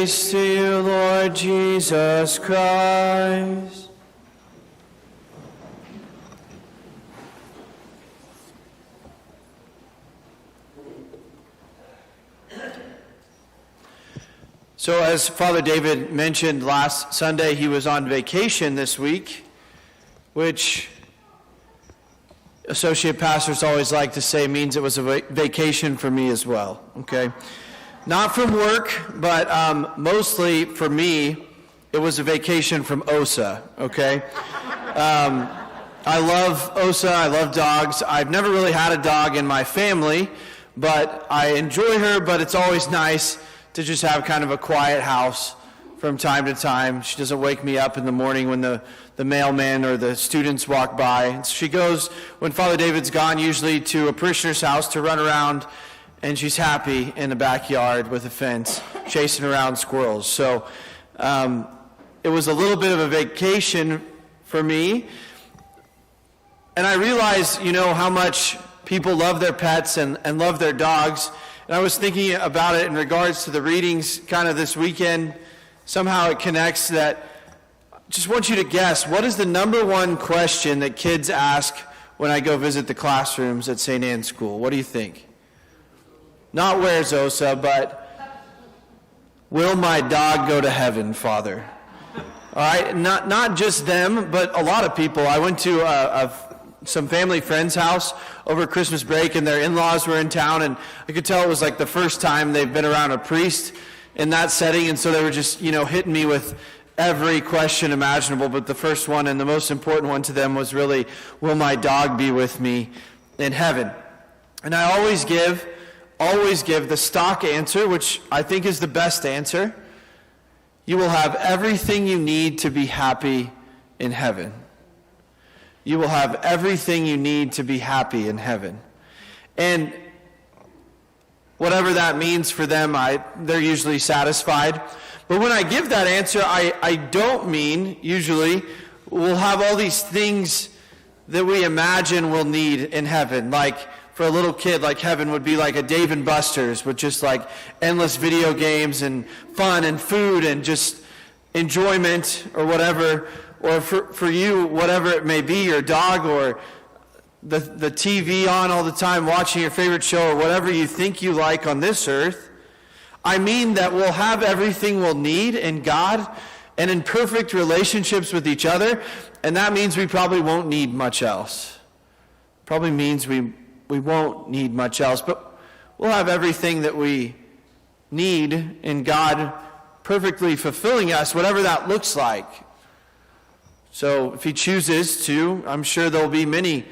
Grace to you, Lord Jesus Christ. So as Father David mentioned last Sunday, he was on vacation this week, which associate pastors always like to say means it was a vacation for me as well, okay? Not from work, but mostly for me, it was a vacation from OSA, okay? I love OSA, I love dogs. I've never really had a dog in my family, but I enjoy her, but it's always nice to just have kind of a quiet house from time to time. She doesn't wake me up in the morning when the mailman or the students walk by. She goes, when Father David's gone, usually to a parishioner's house to run around, and she's happy in the backyard with a fence, chasing around squirrels. So it was a little bit of a vacation for me. And I realized, how much people love their pets and love their dogs. And I was thinking about it in regards to the readings kind of this weekend. Somehow it connects that. Just want you to guess, what is the number one question that kids ask when I go visit the classrooms at St. Anne's School? What do you think? Not where's OSA, but will my dog go to heaven, Father? All right, not just them, but a lot of people. I went to some family friend's house over Christmas break, and their in-laws were in town, and I could tell it was like the first time they've been around a priest in that setting, and so they were just, hitting me with every question imaginable, but the first one and the most important one to them was really, will my dog be with me in heaven? And I always give the stock answer, which I think is the best answer. You will have everything you need to be happy in heaven. You will have everything you need to be happy in heaven. And whatever that means for them, they're usually satisfied. But when I give that answer, I don't mean, usually, we'll have all these things that we imagine we'll need in heaven. Like, for a little kid, like heaven would be like a Dave & Buster's with just like endless video games and fun and food and just enjoyment or whatever. Or for you, whatever it may be, your dog or the TV on all the time, watching your favorite show or whatever you think you like on this earth. I mean that we'll have everything we'll need in God and in perfect relationships with each other, and that means we probably won't need much else. Probably means we won't need much else, but we'll have everything that we need in God perfectly fulfilling us, whatever that looks like. So if he chooses to, I'm sure there'll be many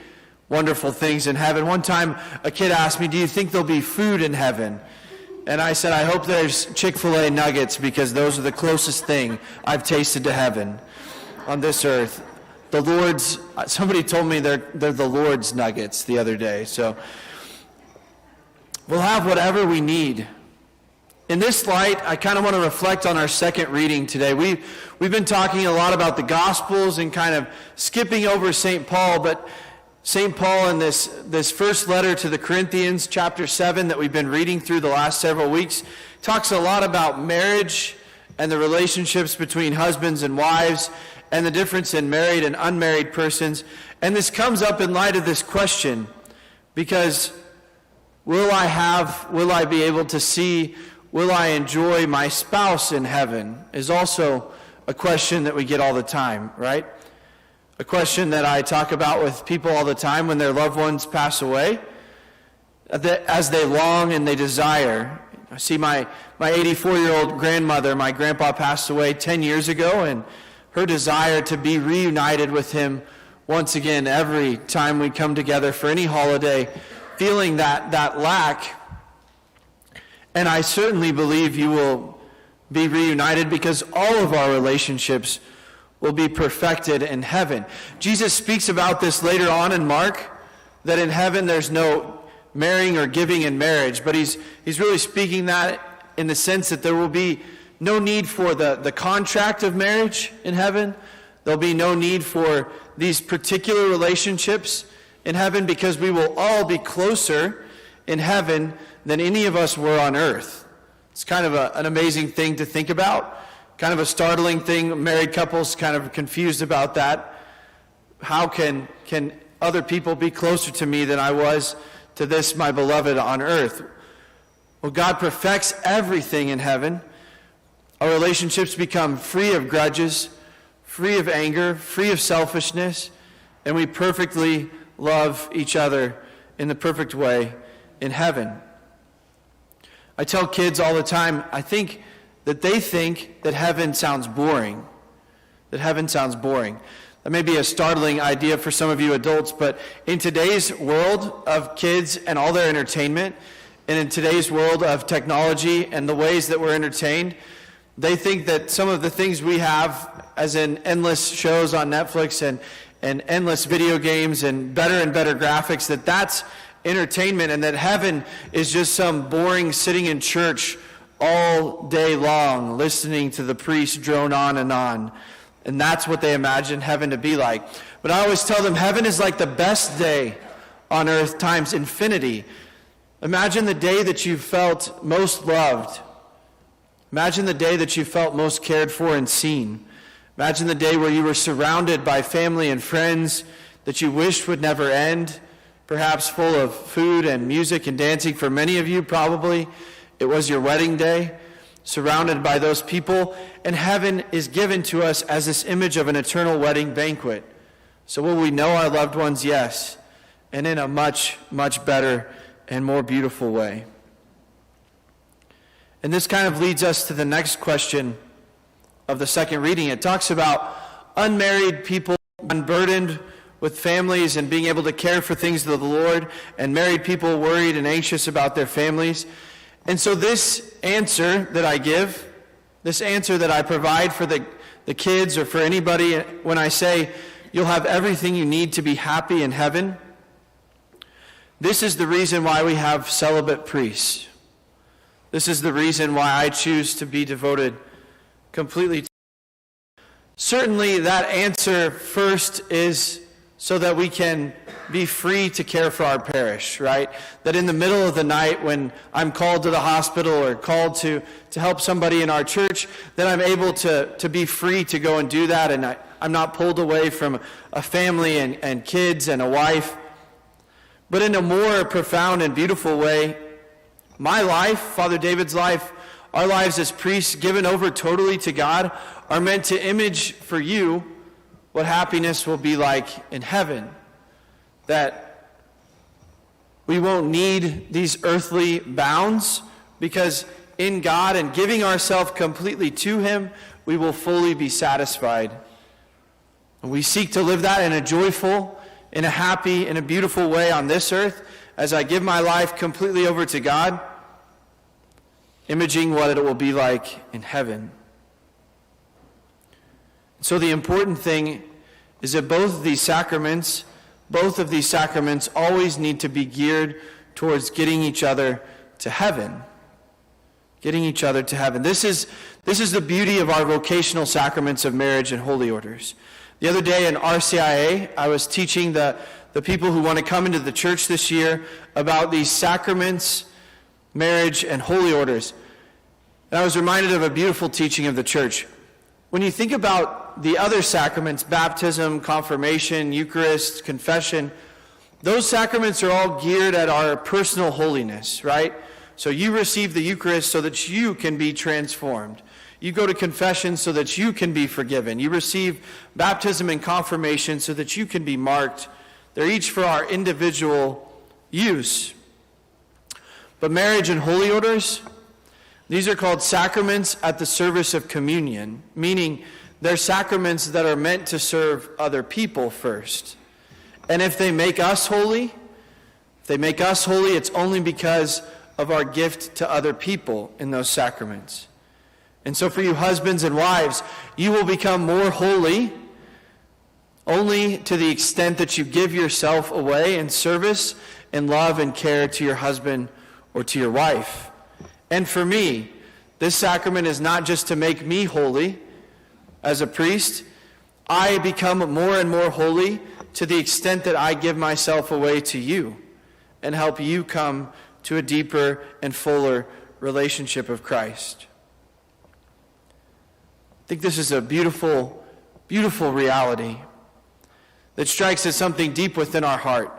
wonderful things in heaven. One time a kid asked me, do you think there'll be food in heaven? And I said, I hope there's Chick-fil-A nuggets, because those are the closest thing I've tasted to heaven on this earth. The Lord's, somebody told me they're the Lord's nuggets the other day. So we'll have whatever we need. In this light, I kind of want to reflect on our second reading today. We've been talking a lot about the Gospels and kind of skipping over St. Paul, but St. Paul in this first letter to the Corinthians, chapter 7, that we've been reading through the last several weeks, talks a lot about marriage and the relationships between husbands and wives and the difference in married and unmarried persons. And this comes up in light of this question, because will I be able to see, will I enjoy my spouse in heaven, is also a question that we get all the time, right? A question that I talk about with people all the time when their loved ones pass away, as they long and they desire. I see my 84-year-old grandmother, my grandpa passed away 10 years ago, and her desire to be reunited with him once again every time we come together for any holiday, feeling that lack. And I certainly believe you will be reunited, because all of our relationships will be perfected in heaven. Jesus speaks about this later on in Mark, that in heaven there's no marrying or giving in marriage, but he's really speaking that in the sense that there will be no need for the contract of marriage in heaven. There'll be no need for these particular relationships in heaven, because we will all be closer in heaven than any of us were on earth. It's kind of an amazing thing to think about, kind of a startling thing. Married couples kind of confused about that. How can other people be closer to me than I was to this, my beloved, on earth? Well, God perfects everything in heaven. Our relationships become free of grudges, free of anger, free of selfishness, and we perfectly love each other in the perfect way in heaven. I tell kids all the time, I think that they think that heaven sounds boring. That heaven sounds boring. That may be a startling idea for some of you adults, but in today's world of kids and all their entertainment, and in today's world of technology and the ways that we're entertained, they think that some of the things we have, as in endless shows on Netflix and endless video games and better graphics, that's entertainment, and that heaven is just some boring sitting in church all day long listening to the priest drone on and on. And that's what they imagine heaven to be like. But I always tell them heaven is like the best day on earth times infinity. Imagine the day that you felt most loved. Imagine the day that you felt most cared for and seen. Imagine the day where you were surrounded by family and friends that you wished would never end, perhaps full of food and music and dancing. For many of you, probably, it was your wedding day, surrounded by those people. And heaven is given to us as this image of an eternal wedding banquet. So will we know our loved ones? Yes. And in a much, much better and more beautiful way. And this kind of leads us to the next question of the second reading. It talks about unmarried people unburdened with families and being able to care for things of the Lord, and married people worried and anxious about their families. And so this answer that I give, this answer that I provide for the kids or for anybody, when I say you'll have everything you need to be happy in heaven, this is the reason why we have celibate priests. This is the reason why I choose to be devoted completely to. Certainly that answer first is so that we can be free to care for our parish, right? That in the middle of the night when I'm called to the hospital or called to help somebody in our church, that I'm able to be free to go and do that, and I'm not pulled away from a family and kids and a wife. But in a more profound and beautiful way, my life, Father David's life, our lives as priests given over totally to God are meant to image for you what happiness will be like in heaven. That we won't need these earthly bounds, because in God and giving ourselves completely to Him, we will fully be satisfied. And we seek to live that in a joyful, in a happy, in a beautiful way on this earth, as I give my life completely over to God, imaging what it will be like in heaven. So the important thing is that both of these sacraments always need to be geared towards getting each other to heaven. Getting each other to heaven. This is the beauty of our vocational sacraments of marriage and holy orders. The other day in RCIA, I was teaching the people who want to come into the church this year about these sacraments, marriage, and holy orders. And I was reminded of a beautiful teaching of the church. When you think about the other sacraments, baptism, confirmation, Eucharist, confession, those sacraments are all geared at our personal holiness, right? So you receive the Eucharist so that you can be transformed. You go to confession so that you can be forgiven. You receive baptism and confirmation so that you can be marked. They're each for our individual use. But marriage and holy orders, these are called sacraments at the service of communion, meaning they're sacraments that are meant to serve other people first. And if they make us holy, it's only because of our gift to other people in those sacraments. And so for you husbands and wives, you will become more holy only to the extent that you give yourself away in service and love and care to your husband or to your wife. And for me, this sacrament is not just to make me holy as a priest. I become more and more holy to the extent that I give myself away to you and help you come to a deeper and fuller relationship of Christ. I think this is a beautiful, beautiful reality that strikes at something deep within our heart,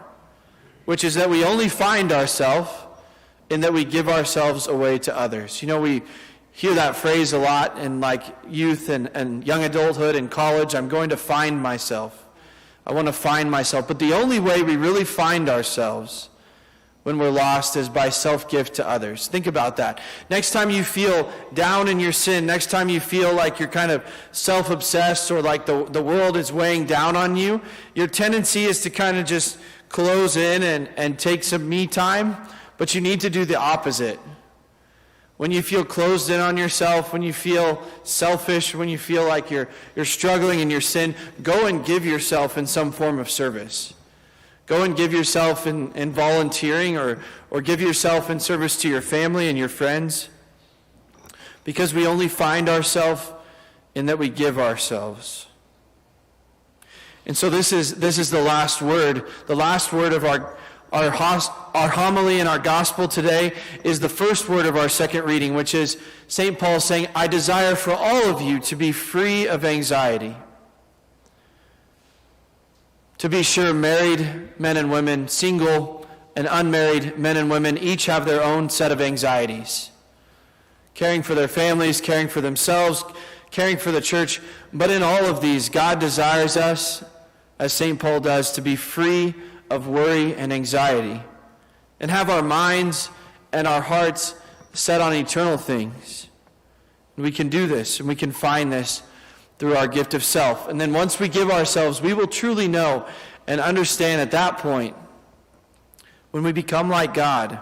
which is that we only find ourselves in that we give ourselves away to others. You know, we hear that phrase a lot in like youth and young adulthood and college. I'm going to find myself. I want to find myself. But the only way we really find ourselves when we're lost is by self-gift to others. Think about that. Next time you feel down in your sin, next time you feel like you're kind of self-obsessed or like the world is weighing down on you, your tendency is to kind of just close in and take some me time, but you need to do the opposite. When you feel closed in on yourself, when you feel selfish, when you feel like you're struggling in your sin, go and give yourself in some form of service. Go and give yourself in volunteering or give yourself in service to your family and your friends. Because we only find ourselves in that we give ourselves. And so this is the last word. The last word of our homily and our gospel today is the first word of our second reading, which is St. Paul saying, I desire for all of you to be free of anxiety. To be sure, married men and women, single and unmarried men and women, each have their own set of anxieties. Caring for their families, caring for themselves, caring for the church. But in all of these, God desires us, as St. Paul does, to be free of worry and anxiety and have our minds and our hearts set on eternal things. And we can do this and we can find this through our gift of self. And then once we give ourselves, we will truly know and understand at that point, when we become like God,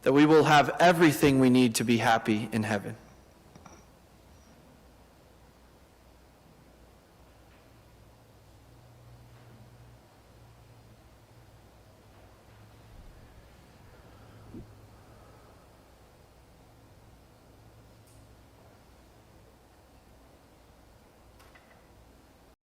that we will have everything we need to be happy in heaven.